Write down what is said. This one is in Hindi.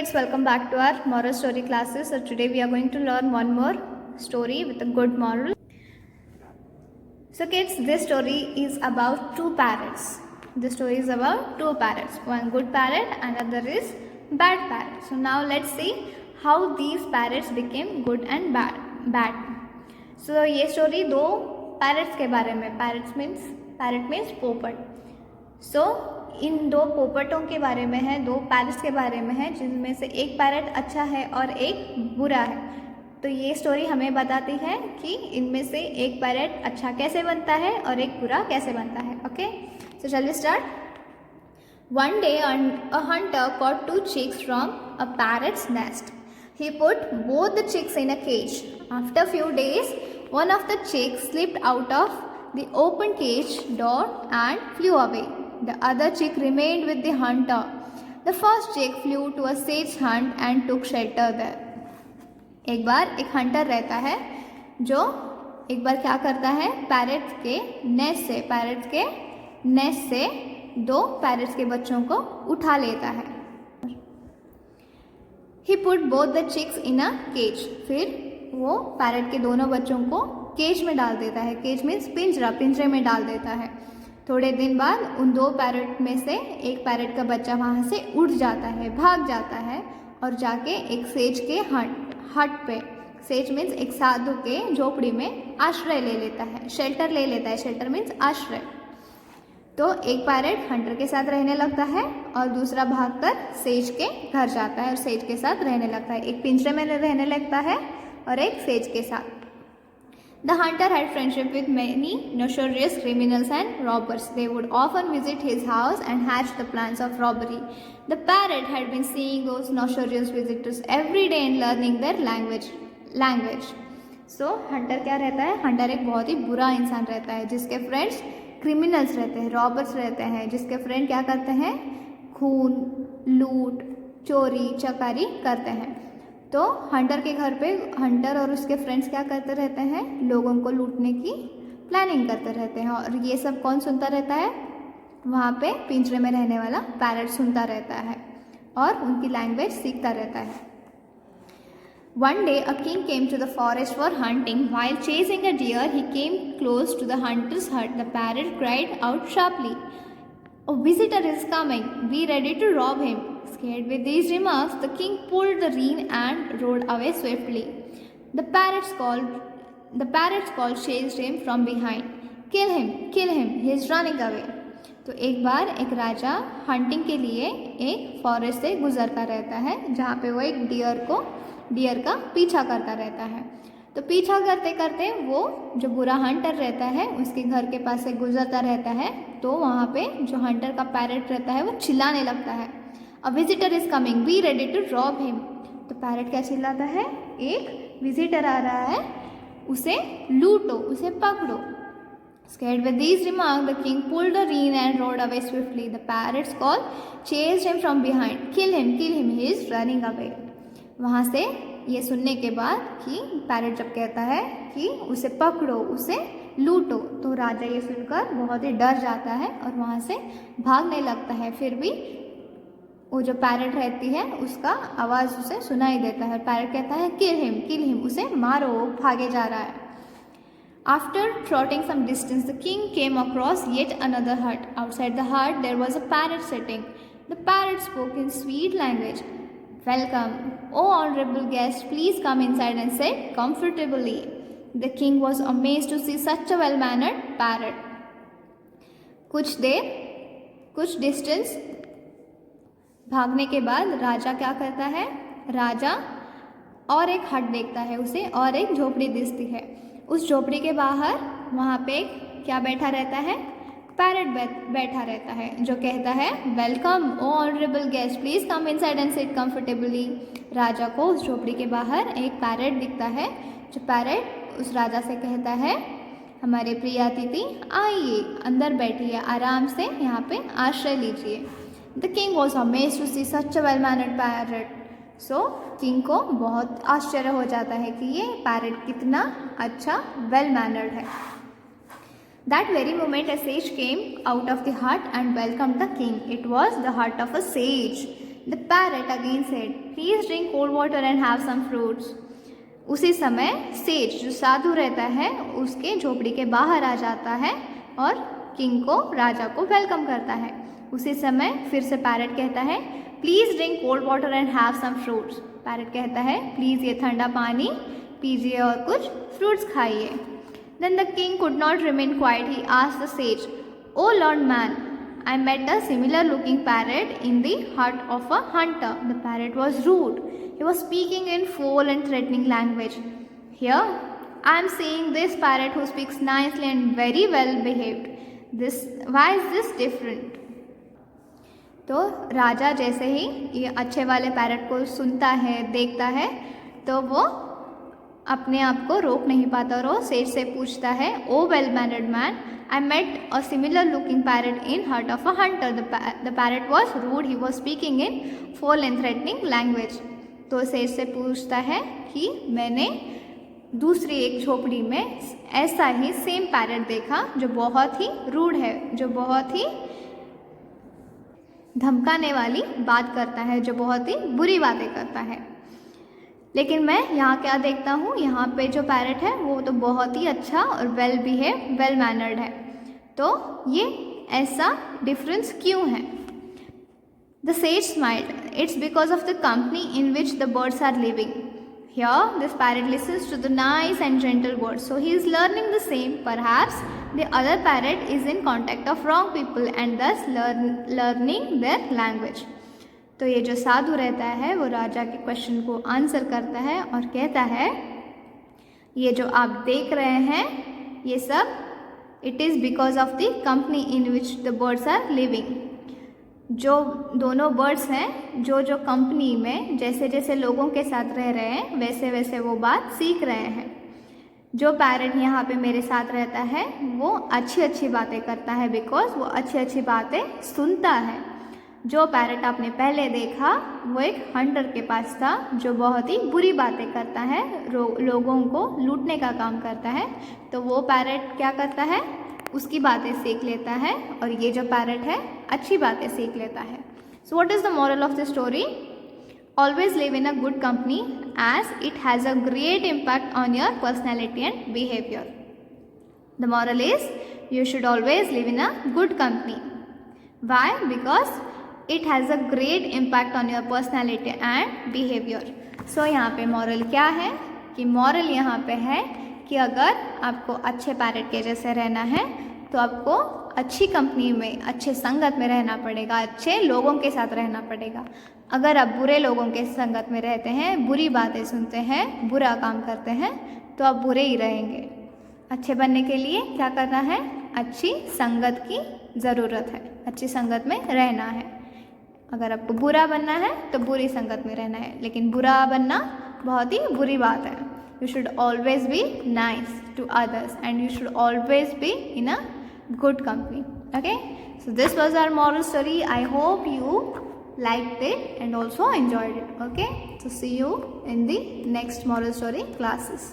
kids, welcome back to our moral story classes. So today we are going to learn one more story with a good moral. So kids, this story is about two parrots. This story is about two parrots. One good parrot and other is bad parrot. So now let's see how these parrots became good and bad. So ये story दो parrots के बारे में. Parrot means पोपट. So इन दो पोपटों के बारे में है, दो पैरट्स के बारे में है, जिनमें से एक पैरट अच्छा है और एक बुरा है. तो ये स्टोरी हमें बताती है कि इनमें से एक पैरट अच्छा कैसे बनता है और एक बुरा कैसे बनता है. Okay, so shall we start. One day a hunter caught two chicks from a parrot's nest. He put both the chicks in a cage. After few days, one of the chicks slipped out of the open cage door and flew away. The other chick remained with the hunter. The first chick flew to a sage hunt and took shelter there. एक बार एक हंटर रहता है जो एक बार क्या करता है, पैरट के नेस्ट से दो पैरट्स के बच्चों को उठा लेता है. He put both the chicks in a cage. फिर वो पैरट के दोनों बच्चों को केज में डाल देता है. केज मीन्स पिंजरे में डाल देता है. थोड़े दिन बाद उन दो पैरट में से एक पैरट का बच्चा वहाँ से उड़ जाता है, भाग जाता है और जाके एक सेज के हट पे, सेज मीन्स एक साधु के झोपड़ी में आश्रय ले लेता है, शेल्टर ले लेता है. शेल्टर मीन्स आश्रय. तो एक पैरट हंटर के साथ रहने लगता है और दूसरा भागकर सेज के घर जाता है और सेज के साथ रहने लगता है. एक पिंजरे में रहने लगता है और एक सेज के साथ. The hunter had friendship with many notorious criminals and robbers. They would often visit his house and hatch the plans of robbery. The parrot had been seeing those notorious visitors every day and learning their language. So hunter क्या रहता है? Hunter एक बहुत ही बुरा इंसान रहता है जिसके फ्रेंड्स क्रिमिनल्स रहते हैं, रॉबर्स रहते हैं, जिसके फ्रेंड क्या करते हैं, खून, लूट, चोरी चकारी करते हैं. तो हंटर के घर पे हंटर और उसके फ्रेंड्स क्या करते रहते हैं, लोगों को लूटने की प्लानिंग करते रहते हैं. और ये सब कौन सुनता रहता है? वहाँ पे पिंजरे में रहने वाला पैरट सुनता रहता है और उनकी लैंग्वेज सीखता रहता है. One day a king came to the forest for hunting. While chasing a deer, he came close to the hunter's hut. The parrot cried out sharply, "A visitor is coming. Be ready to rob him." Scared with these remarks, the king pulled the rein and rode away swiftly. The parrot's call chased him from behind. Kill him, he is running away. तो एक बार एक राजा हंटिंग के लिए एक फॉरेस्ट से गुजरता रहता है जहाँ पे वो एक डियर का पीछा करता रहता है. तो पीछा करते करते वो जो बुरा हंटर रहता है उसके घर के पास से गुजरता रहता है. तो वहाँ पे जो हंटर का पैरट रहता है वो चिल्लाने लगता है, "A visitor is coming, be ready to rob him." तो पैरट क्या चिल्लाता है, एक विजिटर आ रहा है, उसे लूटो, उसे पकड़ो. Scared with these remarks, the king pulled the rein and rode away swiftly. The parrot's call chased him from behind. Kill him, he is running away. वहाँ से ये सुनने के बाद कि पैरट जब कहता है कि उसे पकड़ो, उसे लूटो, तो राजा ये सुनकर बहुत ही डर जाता है और वहाँ से भागने लगता है. फिर भी वो जो पैरट रहती है उसका आवाज़ उसे सुनाई देता है. पैरट कहता है, किल हिम, उसे मारो, भागे जा रहा है. After trotting some distance, the king came across yet another hut. Outside the hut, there was a parrot sitting. The parrot spoke in sweet language. "Welcome, O honorable guest. Please come inside and sit comfortably." The king was amazed to see such a well-mannered parrot. कुछ डिस्टेंस भागने के बाद राजा क्या करता है, राजा और एक हट देखता है उसे और एक झोपड़ी दिखती है. उस झोपड़ी के बाहर वहाँ पे क्या बैठा रहता है, पैरट बैठा रहता है जो कहता है, "welcome O honourable guest, please come inside and sit comfortably." राजा को उस झोपड़ी के बाहर एक पैरट दिखता है जो पैरट उस राजा से कहता है, "हमारे प्रिय अतिथि आइए, अंदर बैठिए, आराम से यहाँ पे आश्रय लीजिए." The king was amazed to see such a well-mannered parrot. So king को बहुत आश्चर्य हो जाता है कि ये पैरट कितना अच्छा well-mannered है. That very moment a sage came out of the hut and welcomed the king. It was the hut of a sage. The parrot again said, "Please drink cold water and have some fruits." उसी समय सेज जो साधु रहता है उसके झोपड़ी के बाहर आ जाता है और किंग को, राजा को वेलकम करता है। उसी समय फिर से पैरट कहता है, "please drink cold water and have some fruits." Parrot कहता है, प्लीज़ ये ठंडा पानी पीजिए और कुछ फ्रूट्स खाइए। Then the king could not remain quiet. He asked the sage, "Oh Lord man, I met a similar looking parrot in the hut of a hunter." The parrot was rude. He was speaking in foul and threatening language. "Here I am seeing this parrot who speaks nicely and very well behaved. Why is this different?" तो राजा जैसे ही ये अच्छे वाले पैरट को सुनता है, देखता है, तो वो अपने आप को रोक नहीं पाता और वो सेज से पूछता है, "O well mannered man, I met a similar looking parrot in hut of a hunter. The parrot was rude. He was speaking in foul and threatening language." तो सेज से पूछता है कि मैंने दूसरी एक झोपड़ी में ऐसा ही सेम पैरट देखा जो बहुत ही रूड है, जो बहुत ही धमकाने वाली बात करता है, जो बहुत ही बुरी बातें करता है। लेकिन मैं यहाँ क्या देखता हूँ, यहाँ पे जो पैरट है वो तो बहुत ही अच्छा और वेल बिहेव, वेल मैनर्ड है। तो ये ऐसा डिफरेंस क्यों है? The sage smiled. "It's because of the company in which the birds are living. Here this parrot listens to the nice and gentle words, so he is learning the same. Perhaps the other parrot is in contact of wrong people and thus learning their language." तो ये जो साधु रहता है वो राजा के क्वेश्चन को आंसर करता है और कहता है, ये जो आप देख रहे हैं ये सब it is because of the company in which the birds are living. जो दोनों बर्ड्स हैं, जो जो कंपनी में जैसे जैसे लोगों के साथ रह रहे हैं वैसे वैसे वो बात सीख रहे हैं. जो पैरट यहाँ पे मेरे साथ रहता है वो अच्छी अच्छी बातें करता है बिकॉज वो अच्छी अच्छी बातें सुनता है. जो पैरट आपने पहले देखा वो एक हंटर के पास था जो बहुत ही बुरी बातें करता है, लोगों को लूटने का काम करता है. तो वो पैरट क्या करता है, उसकी बातें सीख लेता है और ये जो पैरट है अच्छी बातें सीख लेता है. So what is the moral of the story? Always live in a good company as it has a great impact on your personality and behavior. The moral is you should always live in a good company. Why? Because it has a great impact on your personality and behavior. So यहाँ पे moral क्या है कि moral यहाँ पे है कि अगर आपको अच्छे पैरट के जैसे रहना है तो आपको अच्छी कंपनी में, अच्छे संगत में रहना पड़ेगा, अच्छे लोगों के साथ रहना पड़ेगा. अगर आप बुरे लोगों के संगत में रहते हैं, बुरी बातें सुनते हैं, बुरा काम करते हैं तो आप बुरे ही रहेंगे. अच्छे बनने के लिए क्या करना है? अच्छी संगत की ज़रूरत है, अच्छी संगत में रहना है. अगर आपको बुरा बनना है तो बुरी संगत में रहना है, लेकिन बुरा बनना बहुत ही बुरी बात है. You should always be nice to others and you should always be in a good company. Okay, so this was our moral story. I hope you liked it and also enjoyed it. Okay, so see you in the next moral story classes.